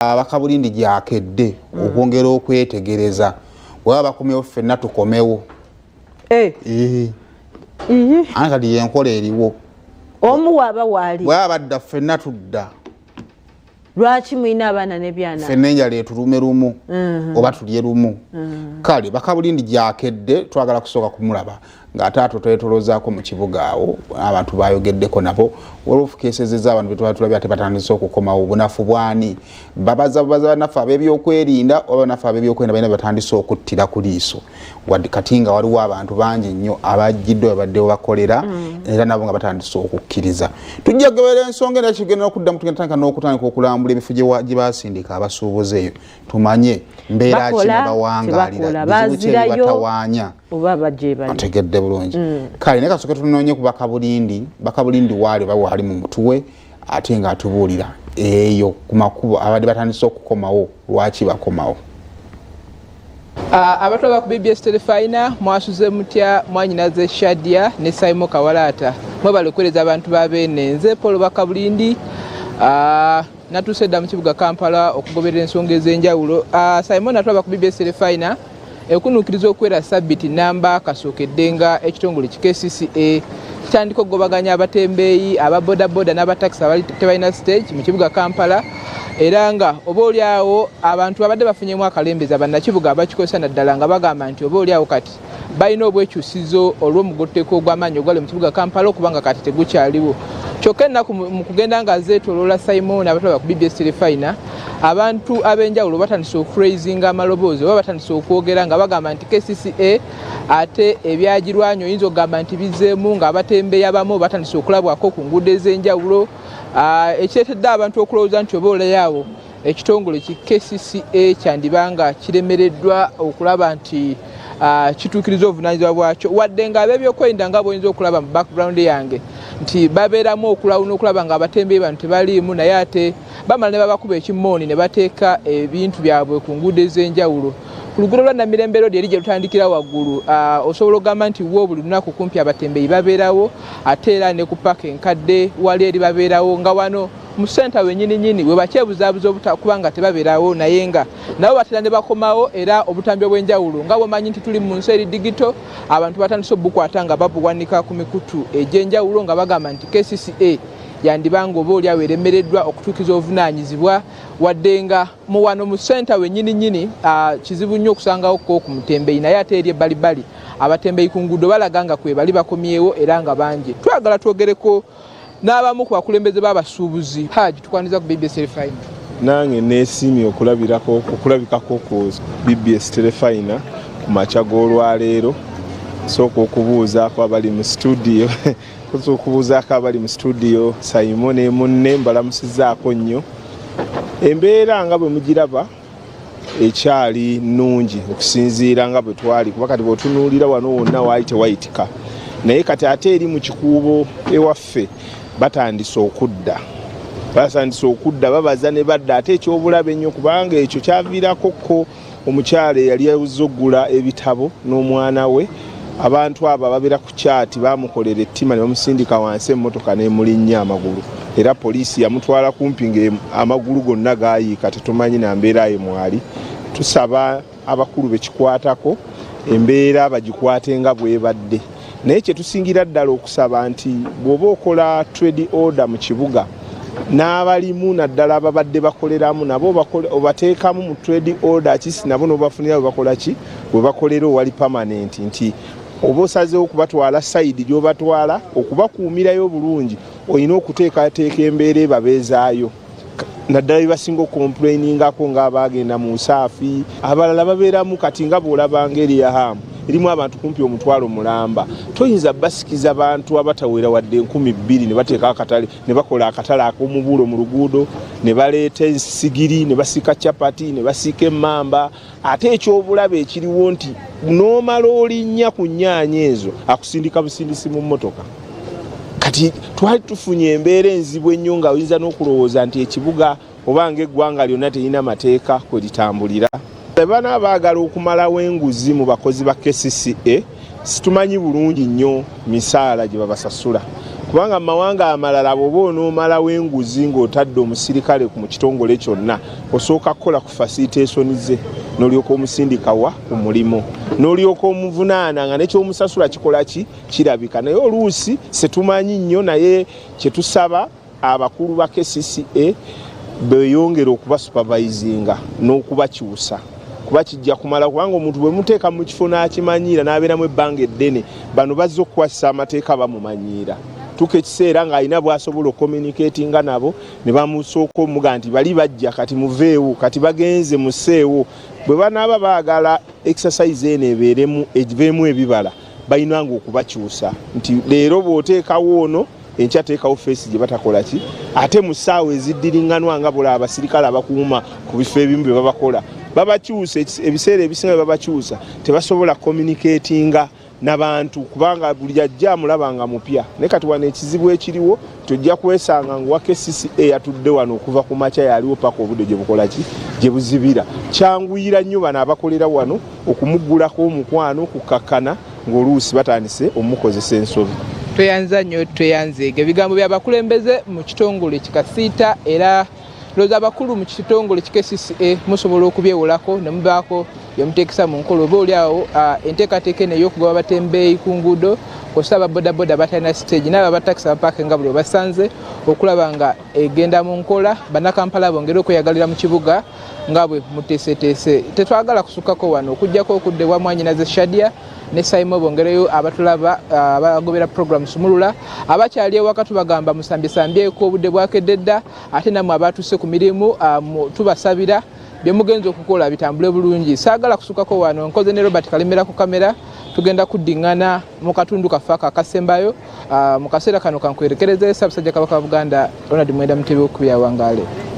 Bakabulindi gyakedde okwongera okwetegereza bwaba bakomyewo ffenna tukomewo kati yenkola eriwo omu waaba waali bwaba badda ffenna tudda lwaki mwina abaana n'ebyana ffenna enjala etulume lumu oba tulye lumu kale Bakabulindi gyakedde twagala kusooka kumulaba ng'ate twetolozaako mu kibuga awo abantu bayogeddeko nabo olw'ofukeesezeza abantu betwali tulabye ate batandise okukomawo obunafu bwani babaza bannaffe ab'ebyokwerinda oba bannaffe ab'ebyokwerinda balina batandise okuttira ku liiso kati nga waliwo abantu bangi nnyo abajjiddwa babaddewo bakolera era nabo nga batandise okukkiriza tujja kugoberera ensonga era kigenda okuddamu tugenda n'okutandika okulambula ebifo gye basindika abasuubuzi eyo tumanye mbeera ki mubawangaalira bizibu ki ebibatawaanya oba bajebali ategedde bulungi kale ne kasooke tunoonye ku Bakabulindi waali oba waali mu mutuwe ate nga atubuulira eyo ku makubo abadde batandise okukomawo lwaki bakomawo. Abatwa ku BBS Telefina mwasuze mutya mwanyinaze Shadia ne Simon Kawalata mwebale okuweereza abantu babeene nze Paul Bakabulindi natusedda mu kibuga Kampala okugoberera ensonga ez'enjawulo. Simon atwaba ku BBS Telefina ekunuukiriza okuwera sabbiti namba kasookedde nga ekitongole ki KCCA kitandika okugobaganya abatembeeyi ababodaboda n'abatakisi abali tebalina stage mu kibuga Kampala era nga oba oliawo abantu abadde bafunyemu akalembeza bannakibuga abakikozesa naddala nga bagamba nti oba oliawo kati balina obwekyusizo olw'omugotteko ogw'amaanyi ogwali mu kibuga Kampala okubanga kati tegukyaliwo. Kyokka ennaku mu kugenda nga zeetooloola Simon abatwala ku BBS Telefina abantu ab'enjawulo batandise okufrazinga amaloboozi oba batandise okwogera nga bagamba nti KCCA ate ebyagirwanyo oyinza okugamba nti bizeemu nga abatembeeyi abamu batandise okulabwako ku nguudo ez'enjawulo ekireetedde abantu okulowooza nti oba olayawo ekitongole ki KCCA kyandibanga kiremereddwa okulaba nti kituukiriza obuvunaanyizibwa bwakyo wadde nga ab'ebyokwerinda nga bw'oyinza okulaba mu background yange nti babeeramu okulawuna okulaba nga abatembeeyi bano tebaliimu naye ate bamala ne babakuba ekimooni ne bateeka ebintu byabwe ku nguudo ez'enjawulo. Ku luguudo lwa Namirembe Road eri gye lutandikira waggulu osobola okugamba nti wo buli lunaku kumpi abatembeeyi babeerawo ate era ne ku paaka enkadde wali eri babeerawo nga wano mu senta wennyininyini we bakyebuzaabuza obutakuba nga tebabeerawo naye nga nabo batera ne bakomawo era obutambi obw'enjawulo nga bwemanyi nti tuli mu nsi eri digito abantu batandise obukwata nga babuwanika ku mikutu egy'enjawulo nga bagamba nti KCCA yandibanga oba oliawo eremereddwa okutuukiza obuvunaanyizibwa wadde nga mu wano mu senta wennyininyini kizibu nnyo okusangawo ko ku mutembeeyi naye ate eri ebbalibali abatembeeyi ku nguudo balaga nga kwe bali bakomyewo era nga bangi. Twagala twogereko n'abamu ku bakulembeze b'abasuubuzi. Haji tukwaniza ku BBS Telefina. Nange neesiimye okulabikako ku BBS Telefina ku makya g'olwaleero sooka okubuuzaako abali mu studio okubuuzaako abali mu studio Simon ne munne mbalamusizaako nnyo embeera nga bwe mugiraba ekyali nnungi okusinziira nga bwe twali kuba kati bw'otunuulira wano wonna waali tewayitika naye kati ate eri mu kikuubo ewaffe batandise okudda babaza ne badda ate ekyobulabe ennyo kubanga ekyo kyaviirako ko omukyala eyali awuzza oggula ebitabo n'omwana we abantu abo ababeera ku kyati bamukolera ettima ne bamusindika wansi emmotoka n'emulinnya amagulu era poliisi yamutwala kumpi ng'amagulu gonna gaayiika tetumanyi na mbeera ye mwali. Tusaba abakulu bekikwatako embeera bagikwate nga bwebadde naye kyetusingira ddala okusaba nti bw'oba okola trade order mu kibuga n'abalimu naddala ababadde bakoleramu nabo obateekamu mu trade order kisi nabo n'obafunira bakola ki bwe bakolera owali permanent nti oba osazeewo okubatwala sayidi gy'obatwala okubakuumirayo bulungi olina okuteekateeka embeera ebabeezaayo naddala bebasinga okomplainingako ng'abaagenda mu nsaafi abalala babeeramu kati nga bw'olabanga eri yahamu erimu abantu kumpi omutwalo mulamba toyinza basikiza bantu abatawera wadde 2,000 ne bateeka akatale ne bakola akatale ak'omubuulo mu luguudo ne baleeta ensigiri ne basika chapati ne basika emmamba ate ekyobulabe ekiriwo nti n'omala olinnya ku nnyaanya ezo akusindika busindisi mu mmotoka. Kati twali tufunye embeera enzibu ennyo nga oyinza n'okulowooza nti ekibuga oba ng'eggwanga lyonna terina mateeka kwe litambulira. Bana baagala okumalawo enguzi mu bakozi ba KCCA situmanyi bulungi nnyo misaala gye babasasula kubanga mawanga amalala bwoba onoomalawo enguzi ng'otadde omusirikale mu kitongole kyonna osooka kukola ku facilitation ze n'olyoka omusindikawa ku mulimu n'olyoka omuvunaana nga nekyomusasula kikola ki kirabika naye oluusi setumanyi nnyo naye kyetusaba abakulu ba KCCA beyongera okuba supervisinga n'okubakyusa kuba kijja kumala kubanga omuntu bwe muteeka mu kifo n'akimanyiira n'abeeramu ebbanga eddene bano bazza okukwasisa amateeka bamumanyiira tuka ekiseera ng'alina bw'asobola okommunikatinga nabo ne bamusooka omuga nti bali bajja kati muveewo kati bagenze museewo bwe banaaba baagala exercise eno eveemu ebibala balinanga okubakyusa nti leero bw'oteekawo ono enkya teekawo feesi gye batakola ki ate mu ssaawa eziddiringanwa nga bula abasirikale abakuuma ku bifo ebimu bye babakola babakyusa ebiseera ebisinga bye babakyusa tebasobola communicatinga n'abantu kubanga buli ajja amulabanga mupya naye kati wano ekizibu ekiriwo tojja kwesanga nga KCCA yatudde wano okuva ku makya yaliwo paka obudde gye bukola ki gye buzibira kyanguyira nnyo bano abakolera wano okumuggulako omukwano kukakkana ng'oluusi batandise omukozesa ensobi tweyanza nnyo tweyanzeega ebigambo by'abakulembeze mu kitongole kikasiita era looza abakulu mu kitongole KCCA musobola okubyewolako ne mubaako byemuteekesa mu nkola oba oliawo enteekateeka eno ey'okugoba abatembeeyi ku nguudo kw'ossa ababodaboda batalina stage n'abo abatakisi abapaaka nga buli obasanze okulaba nga egenda mu nkola bannakampala bongere okweyagalira mu kibuga nga bwe muteeseteese tetwagala kusukkako wano okugyako okudde wa Mwanyinaze Shadia ne Saimo bongereyo abatulaba abagobera program Sumulula abakyali ewaka tubagamba musambyesambyeko obudde bwakedde dda ate namwe abatuse ku mirimu tubasabira byemugenza okukola bitambule bulungi saagala kusukako wano nkoze ne Robert Kalimera ku kamera tugenda kuddingana mu katundu kafa akasembayo mu kaseera kano kankwerekereza Ssaabasajja Kabaka wa Buganda Ronald Mwenda Mutebi okubya Wangaale.